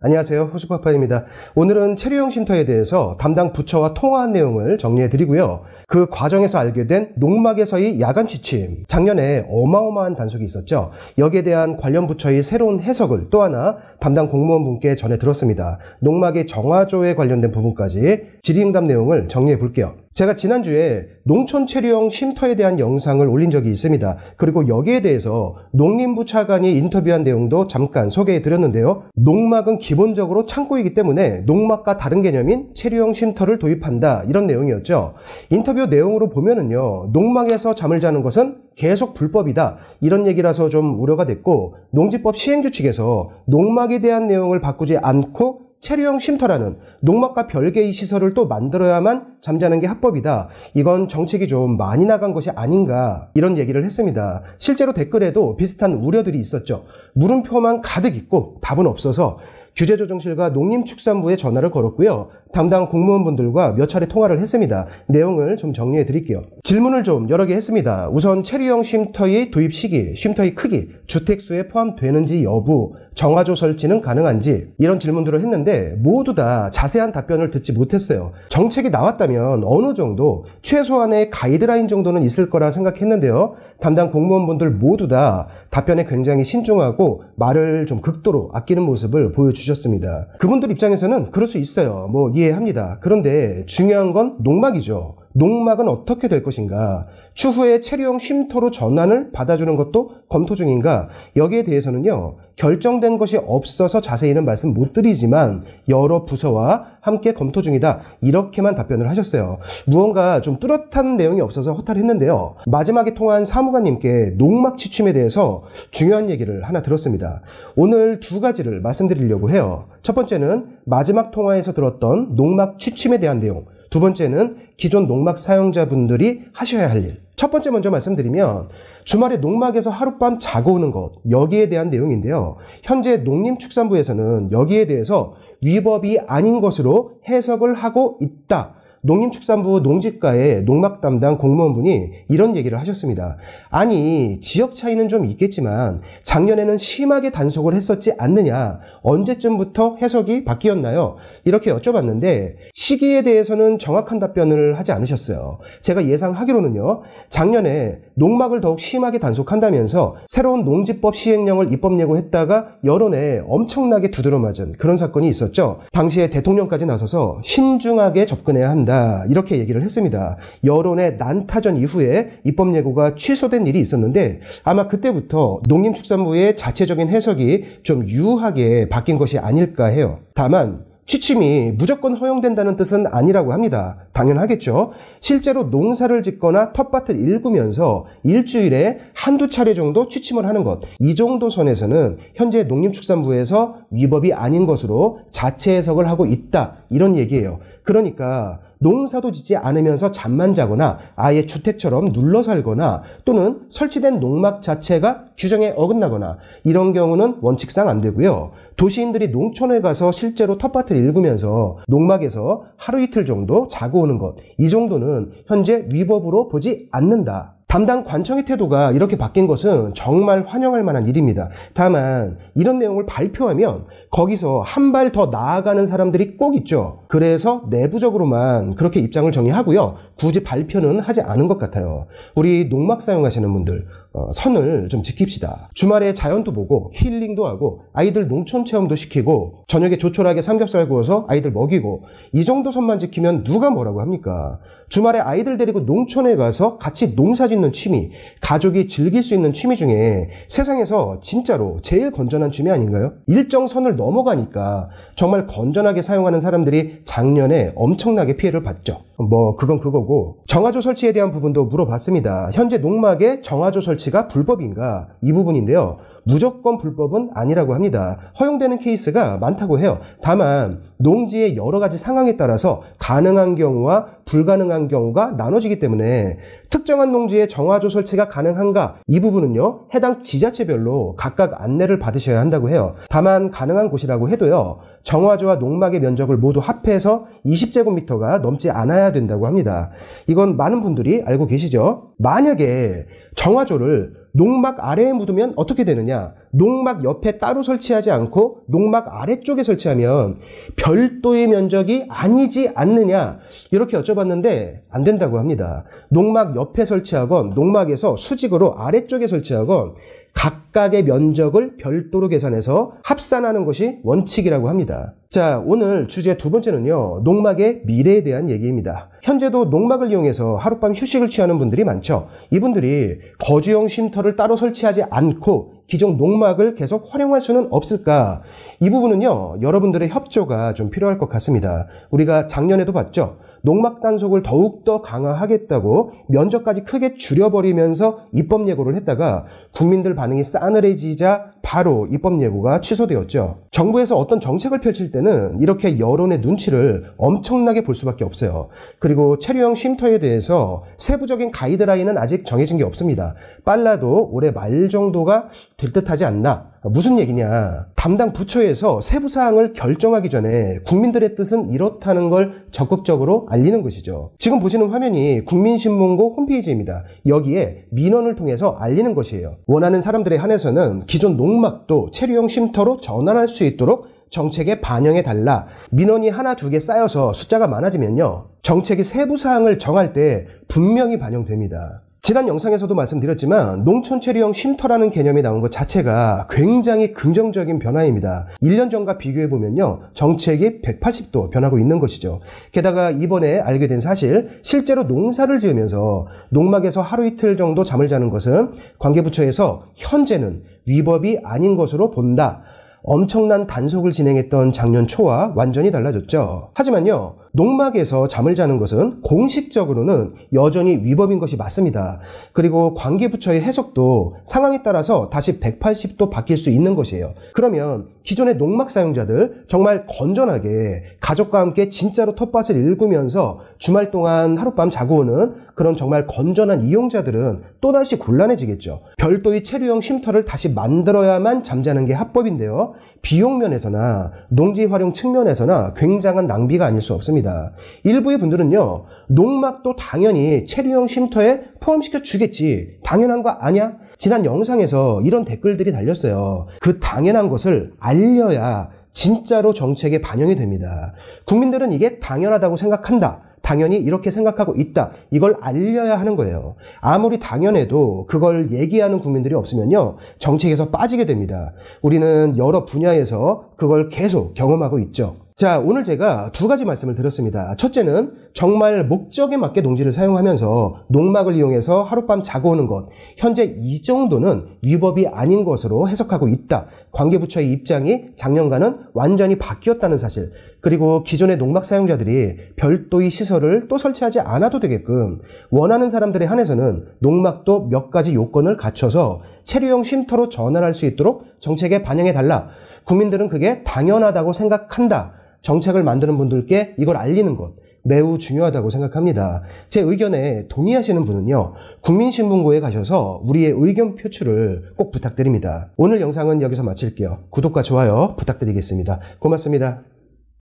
안녕하세요. 호수파파입니다. 오늘은 체류형 쉼터에 대해서 담당 부처와 통화한 내용을 정리해드리고요. 그 과정에서 알게 된 농막에서의 야간 취침, 작년에 어마어마한 단속이 있었죠. 여기에 대한 관련 부처의 새로운 해석을 또 하나 담당 공무원분께 전해들었습니다. 농막의 정화조에 관련된 부분까지 질의응답 내용을 정리해볼게요. 제가 지난주에 농촌 체류형 쉼터에 대한 영상을 올린 적이 있습니다. 그리고 여기에 대해서 농림부 차관이 인터뷰한 내용도 잠깐 소개해드렸는데요. 농막은 기본적으로 창고이기 때문에 농막과 다른 개념인 체류형 쉼터를 도입한다, 이런 내용이었죠. 인터뷰 내용으로 보면은요, 농막에서 잠을 자는 것은 계속 불법이다, 이런 얘기라서 좀 우려가 됐고, 농지법 시행규 측에서 농막에 대한 내용을 바꾸지 않고 체류형 쉼터라는 농막과 별개의 시설을 또 만들어야만 잠자는 게 합법이다, 이건 정책이 좀 많이 나간 것이 아닌가, 이런 얘기를 했습니다. 실제로 댓글에도 비슷한 우려들이 있었죠. 물음표만 가득 있고 답은 없어서 규제조정실과 농림축산부에 전화를 걸었고요. 담당 공무원분들과 몇 차례 통화를 했습니다. 내용을 좀 정리해 드릴게요. 질문을 좀 여러 개 했습니다. 우선 체류형 쉼터의 도입 시기, 쉼터의 크기, 주택수에 포함되는지 여부, 정화조 설치는 가능한지, 이런 질문들을 했는데 모두 다 자세한 답변을 듣지 못했어요. 정책이 나왔다면 어느 정도 최소한의 가이드라인 정도는 있을 거라 생각했는데요. 담당 공무원분들 모두 다 답변에 굉장히 신중하고 말을 좀 극도로 아끼는 모습을 보여주셨습니다. 그분들 입장에서는 그럴 수 있어요. 이해합니다. 그런데 중요한 건 농막이죠. 농막은 어떻게 될 것인가? 추후에 체류형 쉼터로 전환을 받아주는 것도 검토 중인가? 여기에 대해서는요, 결정된 것이 없어서 자세히는 말씀 못 드리지만 여러 부서와 함께 검토 중이다, 이렇게만 답변을 하셨어요. 무언가 좀 뚜렷한 내용이 없어서 허탈했는데요. 마지막에 통화한 사무관님께 농막 취침에 대해서 중요한 얘기를 하나 들었습니다. 오늘 두 가지를 말씀드리려고 해요. 첫 번째는 마지막 통화에서 들었던 농막 취침에 대한 내용, 두 번째는 기존 농막 사용자분들이 하셔야 할 일. 첫 번째 먼저 말씀드리면, 주말에 농막에서 하룻밤 자고 오는 것, 여기에 대한 내용인데요. 현재 농림축산부에서는 여기에 대해서 위법이 아닌 것으로 해석을 하고 있다. 농림축산부 농지과의 농막 담당 공무원분이 이런 얘기를 하셨습니다. 아니, 지역 차이는 좀 있겠지만 작년에는 심하게 단속을 했었지 않느냐, 언제쯤부터 해석이 바뀌었나요? 이렇게 여쭤봤는데 시기에 대해서는 정확한 답변을 하지 않으셨어요. 제가 예상하기로는요, 작년에 농막을 더욱 심하게 단속한다면서 새로운 농지법 시행령을 입법 예고했다가 여론에 엄청나게 두드러 맞은 그런 사건이 있었죠. 당시에 대통령까지 나서서 신중하게 접근해야 한다, 이렇게 얘기를 했습니다. 여론의 난타전 이후에 입법 예고가 취소된 일이 있었는데 아마 그때부터 농림축산부의 자체적인 해석이 좀 유하게 바뀐 것이 아닐까 해요. 다만 취침이 무조건 허용된다는 뜻은 아니라고 합니다. 당연하겠죠. 실제로 농사를 짓거나 텃밭을 일구면서 일주일에 한두 차례 정도 취침을 하는 것, 이 정도 선에서는 현재 농림축산부에서 위법이 아닌 것으로 자체 해석을 하고 있다, 이런 얘기예요. 그러니까 농사도 짓지 않으면서 잠만 자거나 아예 주택처럼 눌러 살거나 또는 설치된 농막 자체가 규정에 어긋나거나 이런 경우는 원칙상 안 되고요. 도시인들이 농촌에 가서 실제로 텃밭을 일구면서 농막에서 하루 이틀 정도 자고 오는 것, 이 정도는 현재 위법으로 보지 않는다. 담당 관청의 태도가 이렇게 바뀐 것은 정말 환영할 만한 일입니다. 다만 이런 내용을 발표하면 거기서 한 발 더 나아가는 사람들이 꼭 있죠. 그래서 내부적으로만 그렇게 입장을 정리하고요, 굳이 발표는 하지 않은 것 같아요. 우리 농막 사용하시는 분들, 선을 좀 지킵시다. 주말에 자연도 보고 힐링도 하고 아이들 농촌 체험도 시키고 저녁에 조촐하게 삼겹살 구워서 아이들 먹이고, 이 정도 선만 지키면 누가 뭐라고 합니까? 주말에 아이들 데리고 농촌에 가서 같이 농사 짓는 취미, 가족이 즐길 수 있는 취미 중에 세상에서 진짜로 제일 건전한 취미 아닌가요? 일정 선을 넘어가니까 정말 건전하게 사용하는 사람들이 작년에 엄청나게 피해를 봤죠. 그건 그거고, 정화조 설치에 대한 부분도 물어봤습니다. 현재 농막에 정화조 설치가 불법인가, 이 부분인데요. 무조건 불법은 아니라고 합니다. 허용되는 케이스가 많다고 해요. 다만 농지의 여러 가지 상황에 따라서 가능한 경우와 불가능한 경우가 나눠지기 때문에 특정한 농지에 정화조 설치가 가능한가, 이 부분은요, 해당 지자체별로 각각 안내를 받으셔야 한다고 해요. 다만 가능한 곳이라고 해도요, 정화조와 농막의 면적을 모두 합해서 20제곱미터가 넘지 않아야 된다고 합니다. 이건 많은 분들이 알고 계시죠? 만약에 정화조를 농막 아래에 묻으면 어떻게 되느냐? 농막 옆에 따로 설치하지 않고 농막 아래쪽에 설치하면 별도의 면적이 아니지 않느냐? 이렇게 여쭤봤는데 안 된다고 합니다. 농막 옆에 설치하건 농막에서 수직으로 아래쪽에 설치하건 각각의 면적을 별도로 계산해서 합산하는 것이 원칙이라고 합니다. 자, 오늘 주제 두 번째는요, 농막의 미래에 대한 얘기입니다. 현재도 농막을 이용해서 하룻밤 휴식을 취하는 분들이 많죠. 이분들이 거주용 쉼터를 따로 설치하지 않고 기존 농막을 계속 활용할 수는 없을까? 이 부분은요, 여러분들의 협조가 좀 필요할 것 같습니다. 우리가 작년에도 봤죠. 농막 단속을 더욱더 강화하겠다고 면적까지 크게 줄여버리면서 입법 예고를 했다가 국민들 반응이 싸늘해지자 바로 입법 예고가 취소되었죠. 정부에서 어떤 정책을 펼칠 때는 이렇게 여론의 눈치를 엄청나게 볼 수밖에 없어요. 그리고 체류형 쉼터에 대해서 세부적인 가이드라인은 아직 정해진 게 없습니다. 빨라도 올해 말 정도가 될 듯하지 않나? 무슨 얘기냐? 담당 부처에서 세부 사항을 결정하기 전에 국민들의 뜻은 이렇다는 걸 적극적으로 알리는 것이죠. 지금 보시는 화면이 국민신문고 홈페이지입니다. 여기에 민원을 통해서 알리는 것이에요. 원하는 사람들에 한해서는 기존 농막도 체류용 쉼터로 전환할 수 있도록 정책에 반영해달라. 민원이 하나 두 개 쌓여서 숫자가 많아지면요, 정책의 세부 사항을 정할 때 분명히 반영됩니다. 지난 영상에서도 말씀드렸지만 농촌 체류형 쉼터라는 개념이 나온 것 자체가 굉장히 긍정적인 변화입니다. 1년 전과 비교해보면요, 정책이 180도 변하고 있는 것이죠. 게다가 이번에 알게 된 사실, 실제로 농사를 지으면서 농막에서 하루 이틀 정도 잠을 자는 것은 관계부처에서 현재는 위법이 아닌 것으로 본다. 엄청난 단속을 진행했던 작년 초와 완전히 달라졌죠. 하지만요, 농막에서 잠을 자는 것은 공식적으로는 여전히 위법인 것이 맞습니다. 그리고 관계부처의 해석도 상황에 따라서 다시 180도 바뀔 수 있는 것이에요. 그러면 기존의 농막 사용자들 정말 건전하게 가족과 함께 진짜로 텃밭을 일구면서 주말 동안 하룻밤 자고 오는 그런 정말 건전한 이용자들은 또다시 곤란해지겠죠. 별도의 체류형 쉼터를 다시 만들어야만 잠자는 게 합법인데요, 비용 면에서나 농지 활용 측면에서나 굉장한 낭비가 아닐 수 없습니다. 일부의 분들은요, 농막도 당연히 체류형 쉼터에 포함시켜 주겠지, 당연한 거 아니야? 지난 영상에서 이런 댓글들이 달렸어요. 그 당연한 것을 알려야 진짜로 정책에 반영이 됩니다. 국민들은 이게 당연하다고 생각한다, 당연히 이렇게 생각하고 있다, 이걸 알려야 하는 거예요. 아무리 당연해도 그걸 얘기하는 국민들이 없으면요, 정책에서 빠지게 됩니다. 우리는 여러 분야에서 그걸 계속 경험하고 있죠. 자, 오늘 제가 두 가지 말씀을 드렸습니다. 첫째는 정말 목적에 맞게 농지를 사용하면서 농막을 이용해서 하룻밤 자고 오는 것, 현재 이 정도는 위법이 아닌 것으로 해석하고 있다. 관계부처의 입장이 작년과는 완전히 바뀌었다는 사실, 그리고 기존의 농막 사용자들이 별도의 시설을 또 설치하지 않아도 되게끔 원하는 사람들에 한해서는 농막도 몇 가지 요건을 갖춰서 체류형 쉼터로 전환할 수 있도록 정책에 반영해달라. 국민들은 그게 당연하다고 생각한다. 정책을 만드는 분들께 이걸 알리는 것 매우 중요하다고 생각합니다. 제 의견에 동의하시는 분은요, 국민신문고에 가셔서 우리의 의견 표출을 꼭 부탁드립니다. 오늘 영상은 여기서 마칠게요. 구독과 좋아요 부탁드리겠습니다. 고맙습니다.